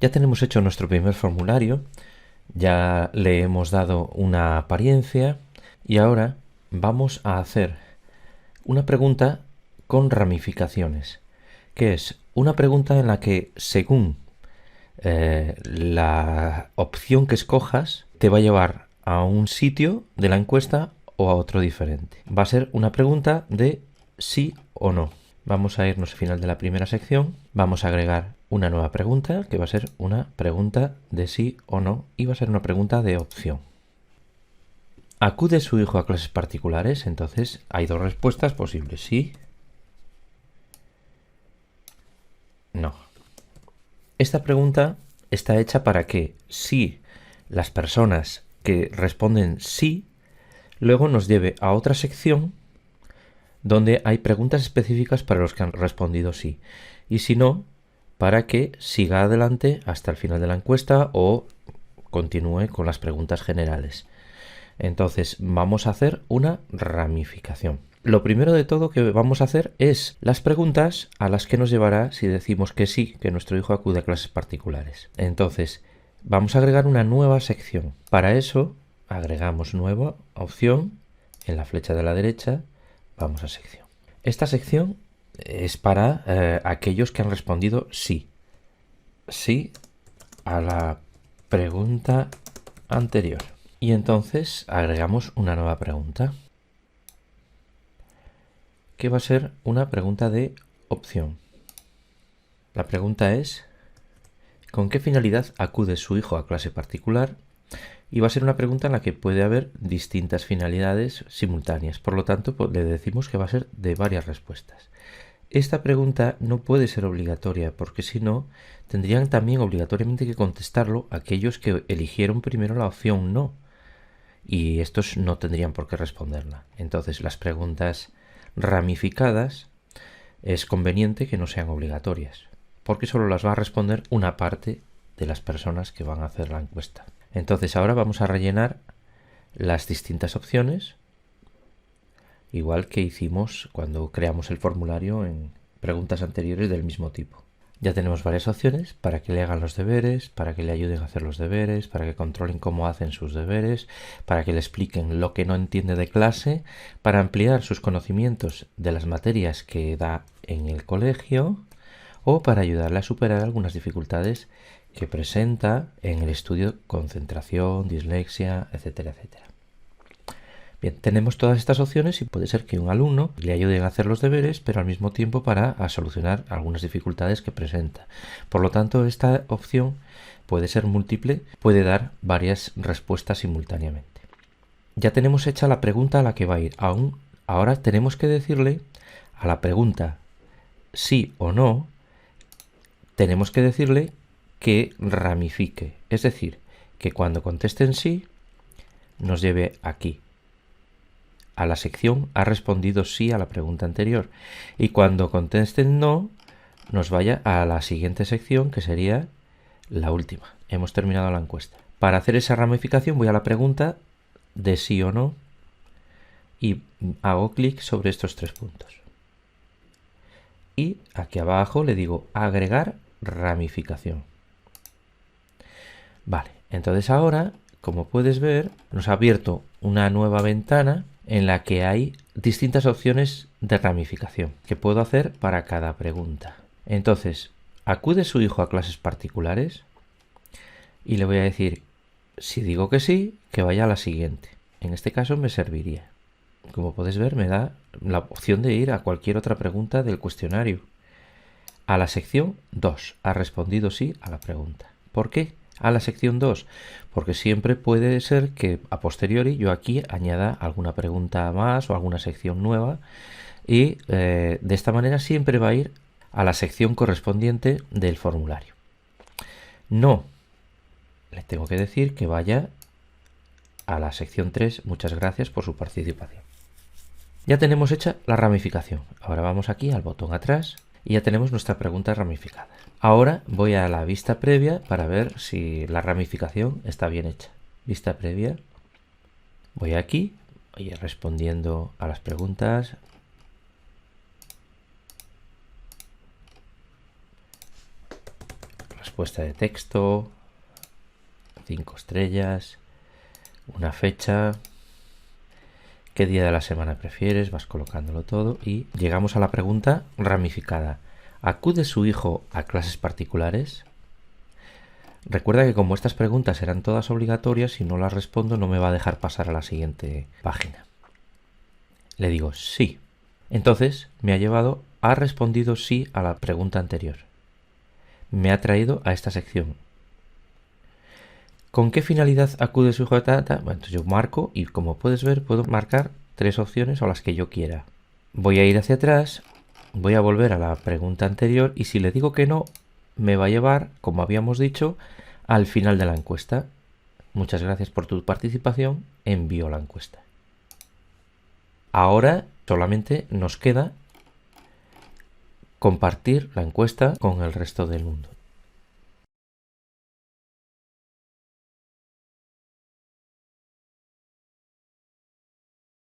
Ya tenemos hecho nuestro primer formulario, ya le hemos dado una apariencia y ahora vamos a hacer una pregunta con ramificaciones, que es una pregunta en la que según la opción que escojas te va a llevar a un sitio de la encuesta o a otro diferente. Va a ser una pregunta de sí o no. Vamos a irnos al final de la primera sección, vamos a agregar una nueva pregunta que va a ser una pregunta de sí o no y va a ser una pregunta de opción. ¿Acude su hijo a clases particulares? Entonces hay dos respuestas posibles, sí, no. Esta pregunta está hecha para que si las personas que responden sí, luego nos lleve a otra sección donde hay preguntas específicas para los que han respondido sí. Y si no, para que siga adelante hasta el final de la encuesta o continúe con las preguntas generales. Entonces vamos a hacer una ramificación. Lo primero de todo que vamos a hacer es las preguntas a las que nos llevará si decimos que sí, que nuestro hijo acude a clases particulares. Entonces vamos a agregar una nueva sección. Para eso agregamos nueva opción en la flecha de la derecha. Vamos a sección. Esta sección es para aquellos que han respondido sí. Sí a la pregunta anterior. Y entonces agregamos una nueva pregunta, que va a ser una pregunta de opción. La pregunta es: ¿con qué finalidad acude su hijo a clase particular? Y va a ser una pregunta en la que puede haber distintas finalidades simultáneas. Por lo tanto, le decimos que va a ser de varias respuestas. Esta pregunta no puede ser obligatoria porque si no, tendrían también obligatoriamente que contestarlo aquellos que eligieron primero la opción no. Y estos no tendrían por qué responderla. Entonces, las preguntas ramificadas es conveniente que no sean obligatorias, porque solo las va a responder una parte de las personas que van a hacer la encuesta. Entonces ahora vamos a rellenar las distintas opciones, igual que hicimos cuando creamos el formulario en preguntas anteriores del mismo tipo. Ya tenemos varias opciones para que le hagan los deberes, para que le ayuden a hacer los deberes, para que controlen cómo hacen sus deberes, para que le expliquen lo que no entiende de clase, para ampliar sus conocimientos de las materias que da en el colegio o para ayudarle a superar algunas dificultades que presenta en el estudio, concentración, dislexia, etcétera, etcétera. Bien, tenemos todas estas opciones y puede ser que un alumno le ayude a hacer los deberes, pero al mismo tiempo para solucionar algunas dificultades que presenta. Por lo tanto, esta opción puede ser múltiple, puede dar varias respuestas simultáneamente. Ya tenemos hecha la pregunta a la que va a ir. Ahora tenemos que decirle a la pregunta sí o no, tenemos que decirle que ramifique. Es decir, que cuando contesten sí, nos lleve aquí, a la sección ha respondido sí a la pregunta anterior, y cuando contesten no, nos vaya a la siguiente sección, que sería la última. Hemos terminado la encuesta. Para hacer esa ramificación voy a la pregunta de sí o no y hago clic sobre estos tres puntos. Y aquí abajo le digo agregar ramificación. Vale, entonces ahora, como puedes ver, nos ha abierto una nueva ventana en la que hay distintas opciones de ramificación que puedo hacer para cada pregunta. Entonces, ¿acude su hijo a clases particulares? Y le voy a decir, si digo que sí, que vaya a la siguiente. En este caso me serviría. Como puedes ver, me da la opción de ir a cualquier otra pregunta del cuestionario. A la sección 2, ha respondido sí a la pregunta. ¿Por qué a la sección 2? Porque siempre puede ser que a posteriori yo aquí añada alguna pregunta más o alguna sección nueva y de esta manera siempre va a ir a la sección correspondiente del formulario. No, le tengo que decir que vaya a la sección 3. Muchas gracias por su participación. Ya tenemos hecha la ramificación. Ahora vamos aquí al botón atrás y ya tenemos nuestra pregunta ramificada. Ahora voy a la vista previa para ver si la ramificación está bien hecha. Vista previa. Voy aquí, voy respondiendo a las preguntas. respuesta de texto, 5 estrellas, una fecha, qué día de la semana prefieres, vas colocándolo todo y llegamos a la pregunta ramificada. ¿Acude su hijo a clases particulares? Recuerda que como estas preguntas eran todas obligatorias, si no las respondo no me va a dejar pasar a la siguiente página. Le digo sí. Entonces me ha llevado, ha respondido sí a la pregunta anterior. Me ha traído a esta sección. ¿Con qué finalidad acude su hijo a Bueno, entonces yo marco y como puedes ver puedo marcar 3 opciones o las que yo quiera. Voy a ir hacia atrás, voy a volver a la pregunta anterior y si le digo que no, me va a llevar, como habíamos dicho, al final de la encuesta. Muchas gracias por tu participación, envío la encuesta. Ahora solamente nos queda compartir la encuesta con el resto del mundo.